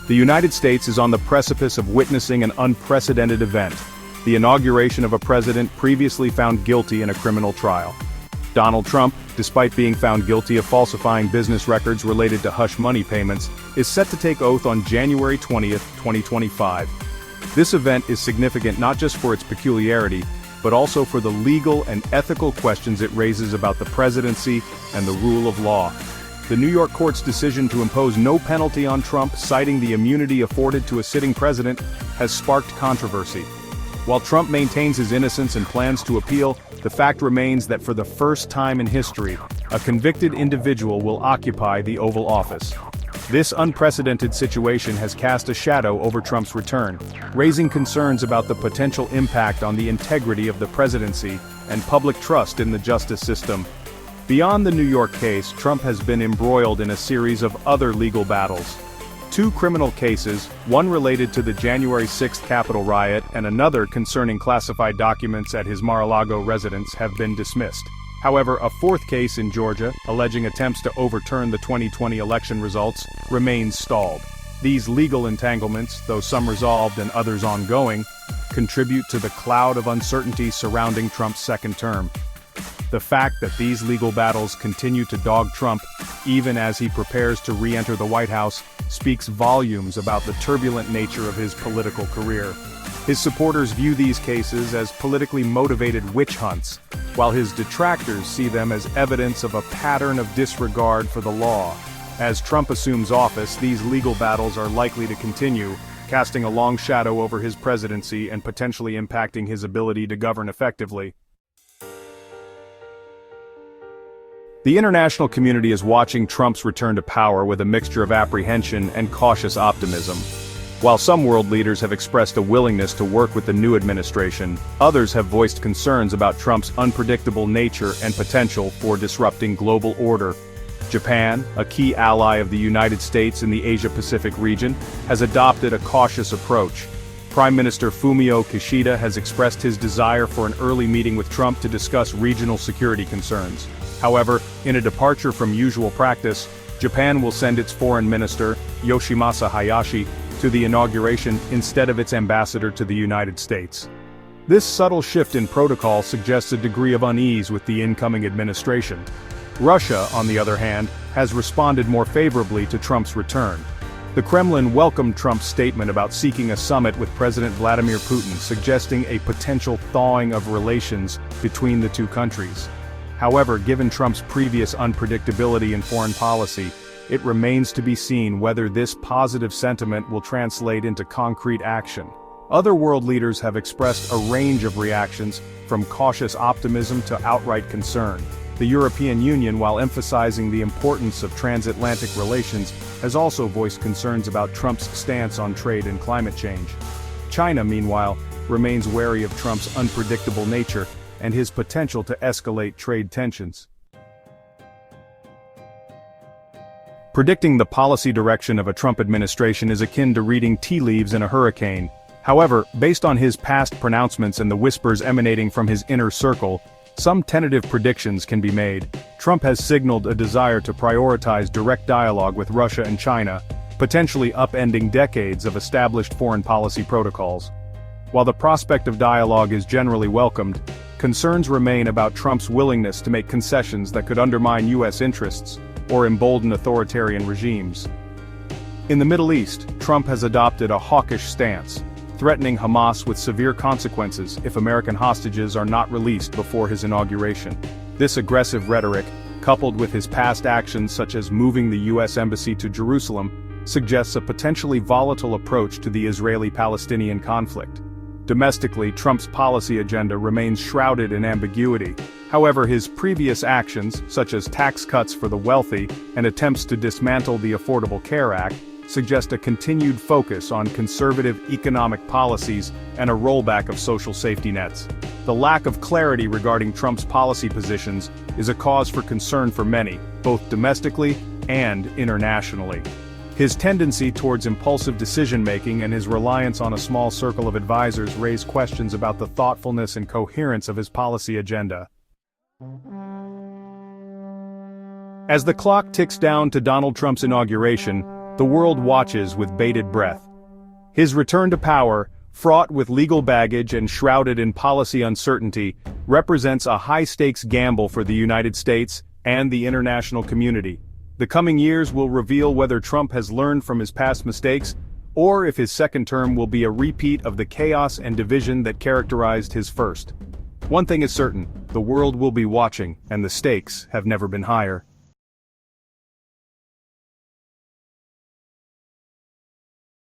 The United States is on the precipice of witnessing an unprecedented event, the inauguration of a president previously found guilty in a criminal trial. Donald Trump, despite being found guilty of falsifying business records related to hush money payments, is set to take oath on January 20th, 2025. This event is significant not just for its peculiarity, but also for the legal and ethical questions it raises about the presidency and the rule of law. The New York court's decision to impose no penalty on Trump, citing the immunity afforded to a sitting president, has sparked controversy. While Trump maintains his innocence and plans to appeal, the fact remains that for the first time in history, a convicted individual will occupy the Oval Office. This unprecedented situation has cast a shadow over Trump's return, raising concerns about the potential impact on the integrity of the presidency and public trust in the justice system. Beyond the New York case, Trump has been embroiled in a series of other legal battles. Two criminal cases, one related to the January 6th Capitol riot and another concerning classified documents at his Mar-a-Lago residence, have been dismissed. However, a fourth case in Georgia, alleging attempts to overturn the 2020 election results, remains stalled. These legal entanglements, though some resolved and others ongoing, contribute to the cloud of uncertainty surrounding Trump's second term. The fact that these legal battles continue to dog Trump, even as he prepares to re-enter the White House, speaks volumes about the turbulent nature of his political career. His supporters view these cases as politically motivated witch hunts, while his detractors see them as evidence of a pattern of disregard for the law. As Trump assumes office, these legal battles are likely to continue, casting a long shadow over his presidency and potentially impacting his ability to govern effectively. The international community is watching Trump's return to power with a mixture of apprehension and cautious optimism. While some world leaders have expressed a willingness to work with the new administration, others have voiced concerns about Trump's unpredictable nature and potential for disrupting global order. Japan, a key ally of the United States in the Asia-Pacific region, has adopted a cautious approach. Prime Minister Fumio Kishida has expressed his desire for an early meeting with Trump to discuss regional security concerns. However, in a departure from usual practice, Japan will send its foreign minister, Yoshimasa Hayashi, to the inauguration instead of its ambassador to the United States. This subtle shift in protocol suggests a degree of unease with the incoming administration. Russia, on the other hand, has responded more favorably to Trump's return. The Kremlin welcomed Trump's statement about seeking a summit with President Vladimir Putin, suggesting a potential thawing of relations between the two countries. However, given Trump's previous unpredictability in foreign policy, it remains to be seen whether this positive sentiment will translate into concrete action. Other world leaders have expressed a range of reactions, from cautious optimism to outright concern. The European Union, while emphasizing the importance of transatlantic relations, has also voiced concerns about Trump's stance on trade and climate change. China, meanwhile, remains wary of Trump's unpredictable nature and his potential to escalate trade tensions. Predicting the policy direction of a Trump administration is akin to reading tea leaves in a hurricane. However, based on his past pronouncements and the whispers emanating from his inner circle, some tentative predictions can be made. Trump has signaled a desire to prioritize direct dialogue with Russia and China, potentially upending decades of established foreign policy protocols. While the prospect of dialogue is generally welcomed, concerns remain about Trump's willingness to make concessions that could undermine U.S. interests or embolden authoritarian regimes. In the Middle East, Trump has adopted a hawkish stance, threatening Hamas with severe consequences if American hostages are not released before his inauguration. This aggressive rhetoric, coupled with his past actions such as moving the U.S. Embassy to Jerusalem, suggests a potentially volatile approach to the Israeli-Palestinian conflict. Domestically, Trump's policy agenda remains shrouded in ambiguity. However, his previous actions, such as tax cuts for the wealthy and attempts to dismantle the Affordable Care Act, suggest a continued focus on conservative economic policies and a rollback of social safety nets. The lack of clarity regarding Trump's policy positions is a cause for concern for many, both domestically and internationally. His tendency towards impulsive decision-making and his reliance on a small circle of advisors raise questions about the thoughtfulness and coherence of his policy agenda. As the clock ticks down to Donald Trump's inauguration, The world watches with bated breath. His return to power, fraught with legal baggage and shrouded in policy uncertainty, represents a high-stakes gamble for the United States and the international community. The coming years will reveal whether Trump has learned from his past mistakes, or if his second term will be a repeat of the chaos and division that characterized his first. One thing is certain, the world will be watching, and the stakes have never been higher.